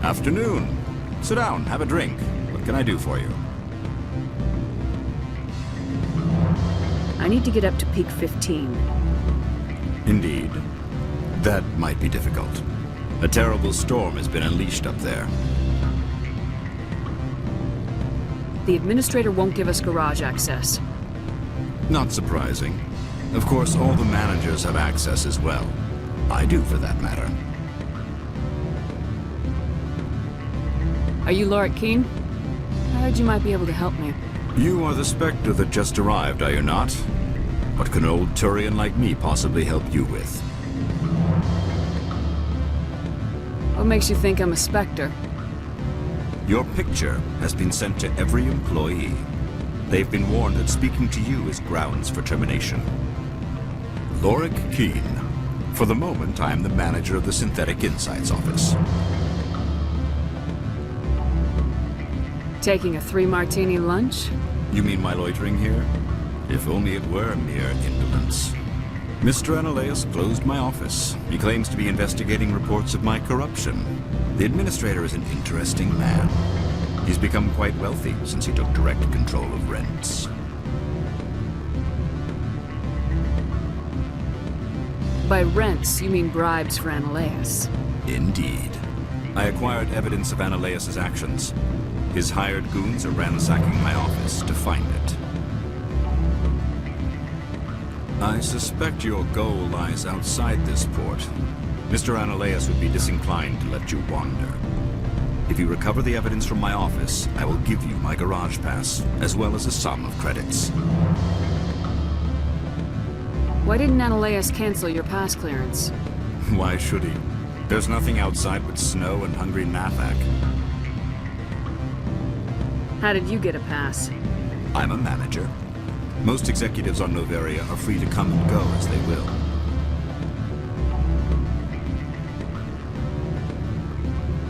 Afternoon. Sit down, have a drink. What can I do for you? I need to get up to peak 15. Indeed. That might be difficult. A terrible storm has been unleashed up there. The administrator won't give us garage access. Not surprising. Of course, all the managers have access as well. I do, for that matter. Are you Lorik Keene? I heard you might be able to help me. You are the Spectre that just arrived, are you not? What can an old Turian like me possibly help you with? What makes you think I'm a Spectre? Your picture has been sent to every employee. They've been warned that speaking to you is grounds for termination. Lorik Keene. For the moment, I am the manager of the Synthetic Insights Office. Taking a 3-martini lunch? You mean my loitering here? If only it were mere indolence. Mr. Analeas closed my office. He claims to be investigating reports of my corruption. The administrator is an interesting man. He's become quite wealthy since he took direct control of rents. By rents, you mean bribes for Analeas. Indeed. I acquired evidence of Analeas' actions. His hired goons are ransacking my office to find it. I suspect your goal lies outside this port. Mr. Analeas would be disinclined to let you wander. If you recover the evidence from my office, I will give you my garage pass, as well as a sum of credits. Why didn't Analeas cancel your pass clearance? Why should he? There's nothing outside but snow and hungry Nafak. How did you get a pass? I'm a manager. Most executives on Noveria are free to come and go as they will.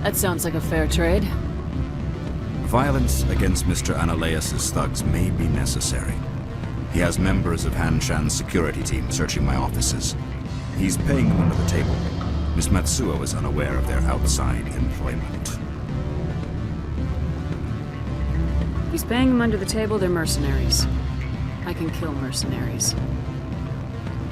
That sounds like a fair trade. Violence against Mr. Analeas' thugs may be necessary. He has members of Han Shan's security team searching my offices. He's paying them under the table. Miss Matsuo is unaware of their outside employment. He's paying them under the table, they're mercenaries. I can kill mercenaries.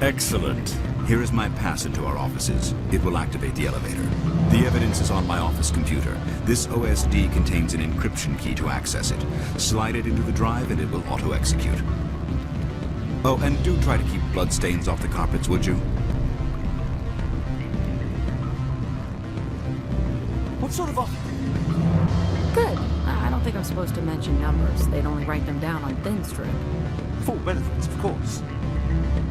Excellent. Here is my pass into our offices. It will activate the elevator. The evidence is on my office computer. This OSD contains an encryption key to access it. Slide it into the drive and it will auto-execute. Oh, and do try to keep bloodstains off the carpets, would you? What sort of offer? Good. I don't think I'm supposed to mention numbers. They'd only write them down on thin strip. Full benefits, of course.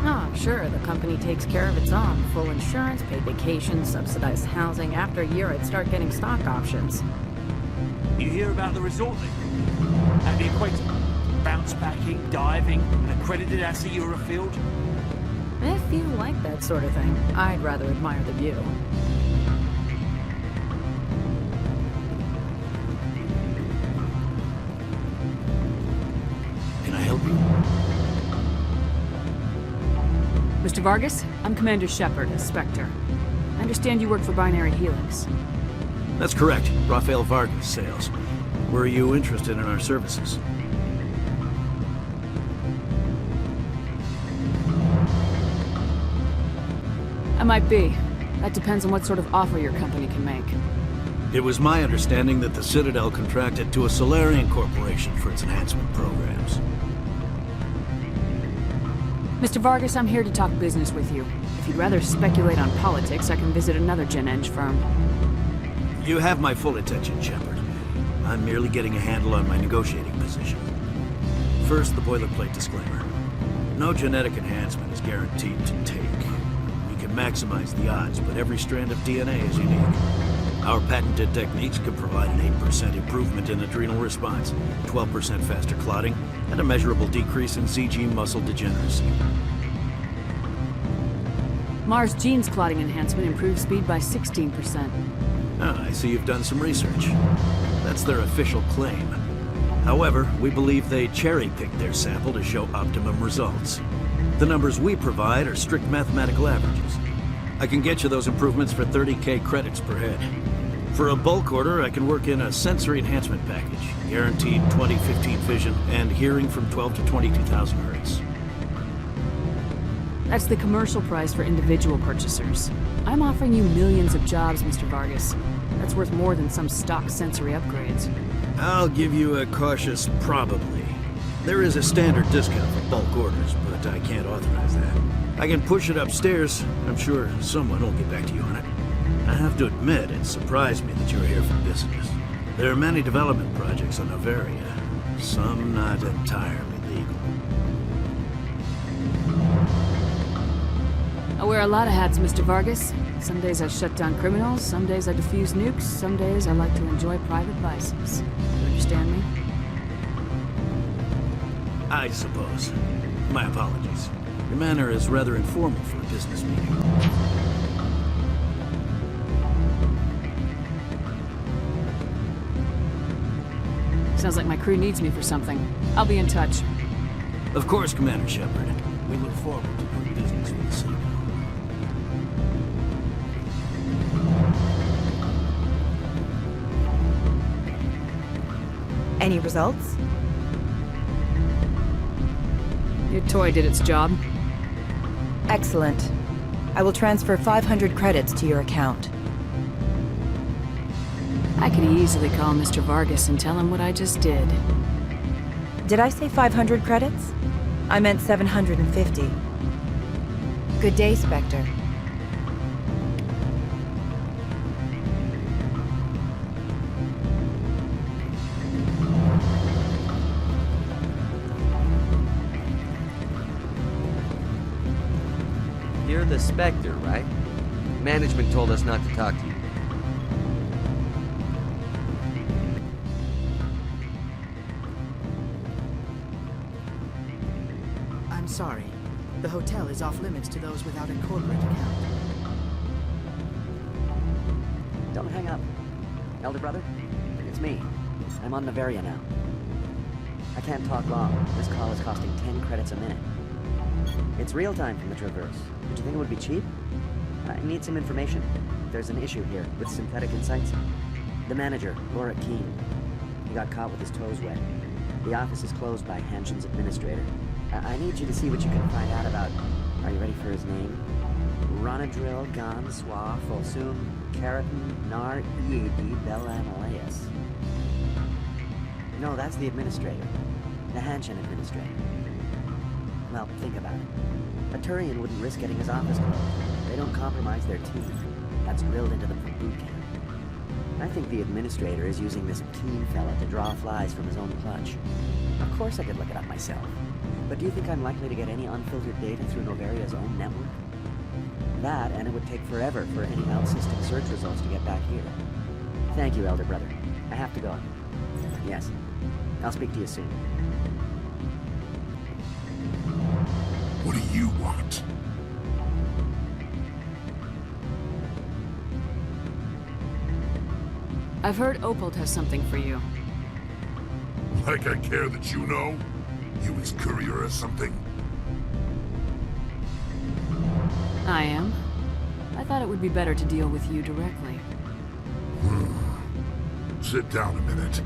Oh, sure. The company takes care of its own. Full insurance, paid vacation, subsidized housing. After a year, I'd start getting stock options. You hear about the resort then? At the equator? Bounce backing, diving, an accredited ASA Eurofield? If you like that sort of thing, I'd rather admire the view. Can I help you? Mr. Vargas, I'm Commander Shepard, a Spectre. I understand you work for Binary Helix. That's correct. Rafael Vargas, sales. Were you interested in our services? I might be. That depends on what sort of offer your company can make. It was my understanding that the Citadel contracted to a Solarian corporation for its enhancement programs. Mr. Vargas, I'm here to talk business with you. If you'd rather speculate on politics, I can visit another Gen-Eng firm. You have my full attention, Shepard. I'm merely getting a handle on my negotiating position. First, the boilerplate disclaimer. No genetic enhancement is guaranteed to take. We can maximize the odds, but every strand of DNA is unique. Our patented techniques can provide an 8% improvement in adrenal response, 12% faster clotting, and a measurable decrease in ZG muscle degeneracy. Mars Gene's clotting enhancement improves speed by 16%. Ah, I see you've done some research. That's their official claim. However, we believe they cherry-picked their sample to show optimum results. The numbers we provide are strict mathematical averages. I can get you those improvements for 30K credits per head. For a bulk order, I can work in a sensory enhancement package. Guaranteed 20/15 vision and hearing from 12 to 22,000 hertz. That's the commercial price for individual purchasers. I'm offering you millions of jobs, Mr. Vargas. That's worth more than some stock sensory upgrades. I'll give you a cautious probably. There is a standard discount for bulk orders, but I can't authorize that. I can push it upstairs. I'm sure someone will get back to you on it. I have to admit, it surprised me that you're here for business. There are many development projects on Novaria, some not entirely legal. I wear a lot of hats, Mr. Vargas. Some days I shut down criminals, some days I defuse nukes, some days I like to enjoy private vices. You understand me? I suppose. My apologies. Your manner is rather informal for a business meeting. Sounds like my crew needs me for something. I'll be in touch. Of course, Commander Shepard. We look forward to doing business with the Citadel. Any results? Your toy did its job. Excellent. I will transfer 500 credits to your account. I could easily call Mr. Vargas and tell him what I just did. Did I say 500 credits? I meant 750. Good day, Spectre. You're the Spectre, right? Management told us not to talk to you. I'm sorry. The hotel is off limits to those without a corporate account. Don't hang up. Elder brother, it's me. I'm on Novaria now. I can't talk long. This call is costing 10 credits a minute. It's real time from the Traverse. Did you think it would be cheap? I need some information. There's an issue here with synthetic insights. The manager, Laura Keene. He got caught with his toes wet. The office is closed by Hanshin's administrator. I need you to see what you can find out about... Are you ready for his name? Ronadril Gan Swa Folsum Keratin Nar Ead Belan Elias. No, that's the administrator. The Hanshin administrator. Well, think about it. A Turian wouldn't risk getting his office closed. They don't compromise their team. That's drilled into them from boot camp. I think the administrator is using this Keene fella to draw flies from his own clutch. Of course I could look it up myself. But do you think I'm likely to get any unfiltered data through Novaria's own network? That, and it would take forever for any out-system search results to get back here. Thank you, Elder Brother. I have to go. Yes. I'll speak to you soon. What do you want? I've heard Opal has something for you. Like I care that you know? You his courier or something? I am. I thought it would be better to deal with you directly. Sit down a minute.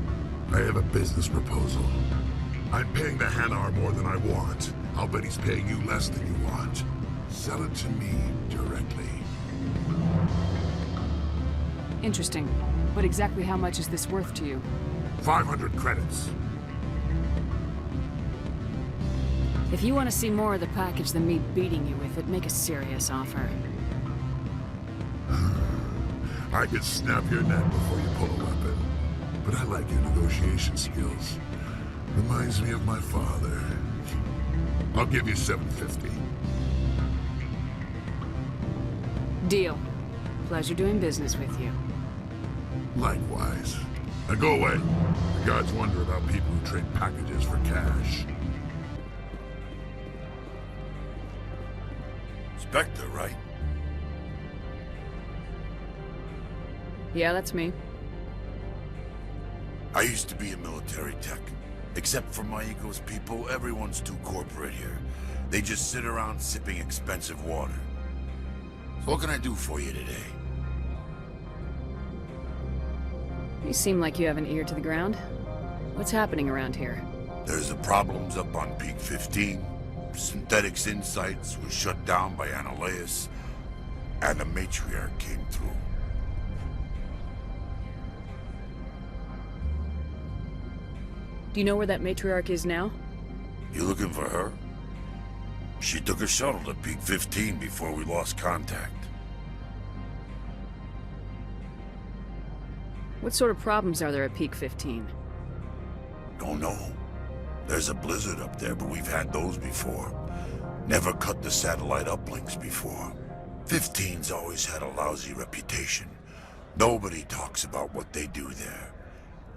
I have a business proposal. I'm paying the Hanar more than I want. I'll bet he's paying you less than you want. Sell it to me directly. Interesting. But exactly how much is this worth to you? 500 credits. If you want to see more of the package than me beating you with it, make a serious offer. I could snap your neck before you pull a weapon. But I like your negotiation skills. Reminds me of my father. I'll give you 750. Deal. Pleasure doing business with you. Likewise. Now go away. The guards wonder about people who trade packages for cash. Spectre, right? Yeah, that's me. I used to be a military tech. Except for my ego's people, everyone's too corporate here. They just sit around sipping expensive water. So what can I do for you today? You seem like you have an ear to the ground. What's happening around here? There's the problems up on Peak 15. Synthetics Insights was shut down by Analeus, and the matriarch came through. Do you know where that matriarch is now? You looking for her? She took a shuttle to Peak 15 before we lost contact. What sort of problems are there at Peak 15? Don't know. There's a blizzard up there, but we've had those before. Never cut the satellite uplinks before. 15's always had a lousy reputation. Nobody talks about what they do there.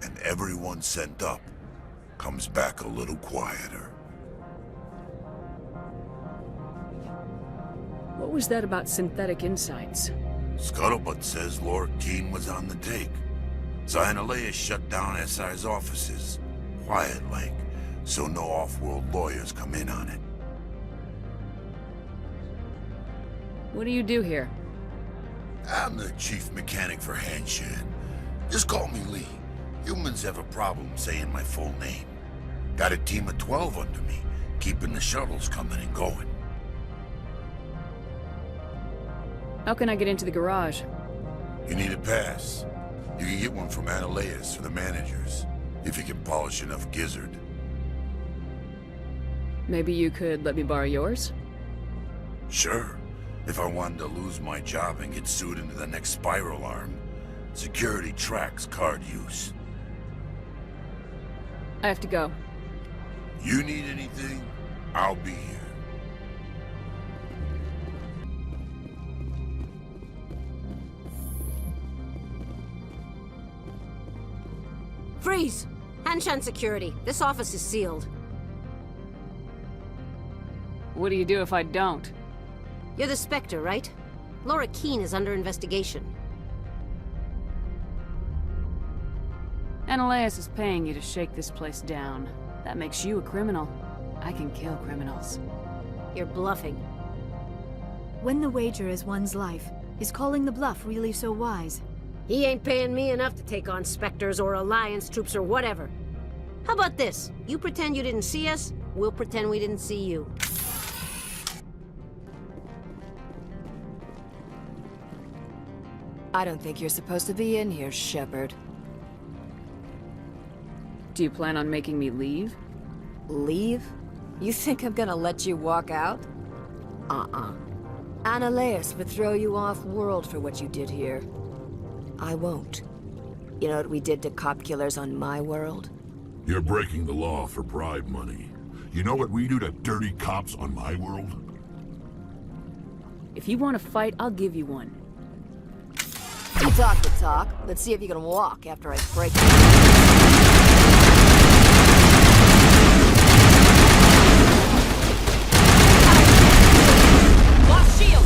And everyone sent up comes back a little quieter. What was that about Synthetic Insights? Scuttlebutt says Laura Keene was on the take. Analeus shut down SI's offices, quiet-like, so no off-world lawyers come in on it. What do you do here? I'm the chief mechanic for Hanshin. Just call me Lee. Humans have a problem saying my full name. Got a team of 12 under me, keeping the shuttles coming and going. How can I get into the garage? You need a pass. You can get one from Analeus or the managers, if you can polish enough gizzard. Maybe you could let me borrow yours? Sure. If I wanted to lose my job and get sued into the next spiral arm, security tracks card use. I have to go. You need anything, I'll be here. Freeze! Hanshan security. This office is sealed. What do you do if I don't? You're the Spectre, right? Laura Keene is under investigation. Analeus is paying you to shake this place down. That makes you a criminal. I can kill criminals. You're bluffing. When the wager is one's life, is calling the bluff really so wise? He ain't paying me enough to take on Spectres or Alliance troops or whatever. How about this? You pretend you didn't see us, we'll pretend we didn't see you. I don't think you're supposed to be in here, Shepard. Do you plan on making me leave? Leave? You think I'm gonna let you walk out? Analeus would throw you off-world for what you did here. I won't. You know what we did to cop killers on my world? You're breaking the law for bribe money. You know what we do to dirty cops on my world? If you want to fight, I'll give you one. You talk the talk. Let's see if you can walk after I break you. Lost shield!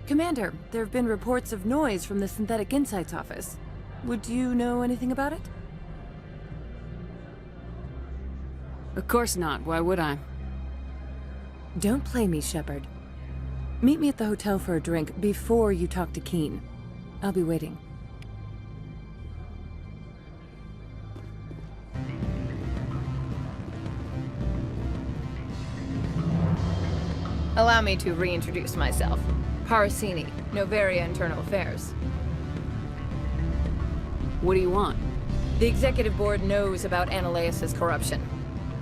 Commander, there have been reports of noise from the Synthetic Insights office. Would you know anything about it? Of course not. Why would I? Don't play me, Shepard. Meet me at the hotel for a drink before you talk to Keene. I'll be waiting. Allow me to reintroduce myself. Parasini, Novaria Internal Affairs. What do you want? The executive board knows about Analeus' corruption.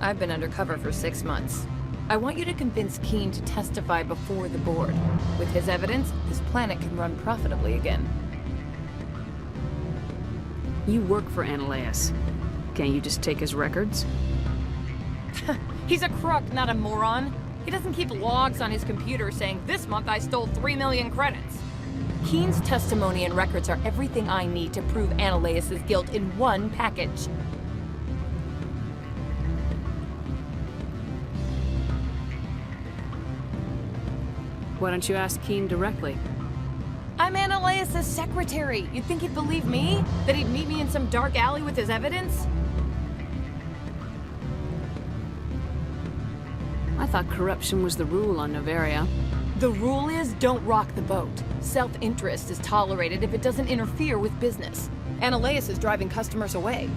I've been undercover for 6 months. I want you to convince Keene to testify before the board. With his evidence, this planet can run profitably again. You work for Analeus. Can't you just take his records? He's a crook, not a moron. He doesn't keep logs on his computer saying, "This month I stole 3 million credits." Keen's testimony and records are everything I need to prove Ananias' guilt in one package. Why don't you ask Keen directly? I'm Ananias' secretary. You'd think he'd believe me? That he'd meet me in some dark alley with his evidence? I thought corruption was the rule on Noveria. The rule is, don't rock the boat. Self-interest is tolerated if it doesn't interfere with business. Ananias is driving customers away.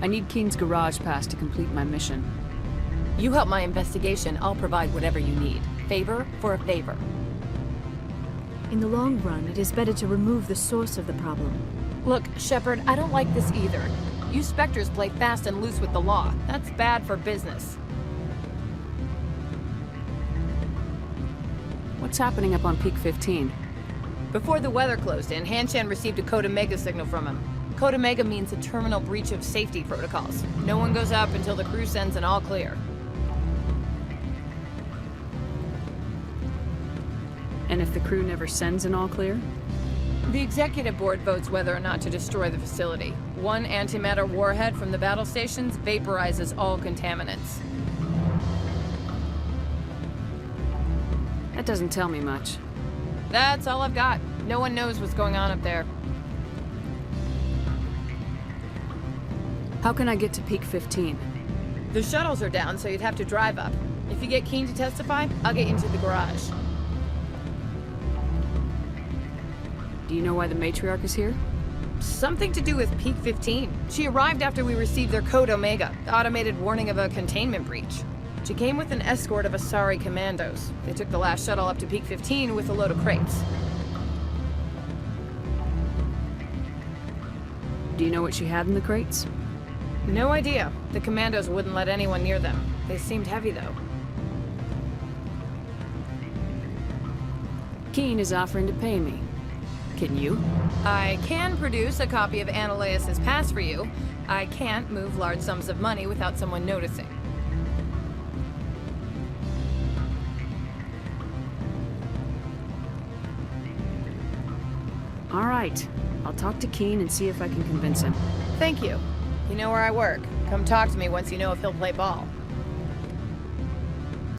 I need Keen's garage pass to complete my mission. You help my investigation, I'll provide whatever you need. Favor for a favor. In the long run, it is better to remove the source of the problem. Look, Shepard, I don't like this either. You Spectres play fast and loose with the law. That's bad for business. What's happening up on Peak 15? Before the weather closed in, Hanshan received a Code Omega signal from him. Code Omega means a terminal breach of safety protocols. No one goes up until the crew sends an all clear. And if the crew never sends an all clear? The executive board votes whether or not to destroy the facility. One antimatter warhead from the battle stations vaporizes all contaminants. That doesn't tell me much. That's all I've got. No one knows what's going on up there. How can I get to Peak 15? The shuttles are down, so you'd have to drive up. If you get Keen to testify, I'll get you into the garage. Do you know why the matriarch is here? Something to do with Peak 15. She arrived after we received their Code Omega, the automated warning of a containment breach. She came with an escort of Asari commandos. They took the last shuttle up to Peak 15 with a load of crates. Do you know what she had in the crates? No idea. The commandos wouldn't let anyone near them. They seemed heavy, though. Keen is offering to pay me. Can you? I can produce a copy of Ananias' pass for you. I can't move large sums of money without someone noticing. All right. I'll talk to Keen and see if I can convince him. Thank you. You know where I work. Come talk to me once you know if he'll play ball.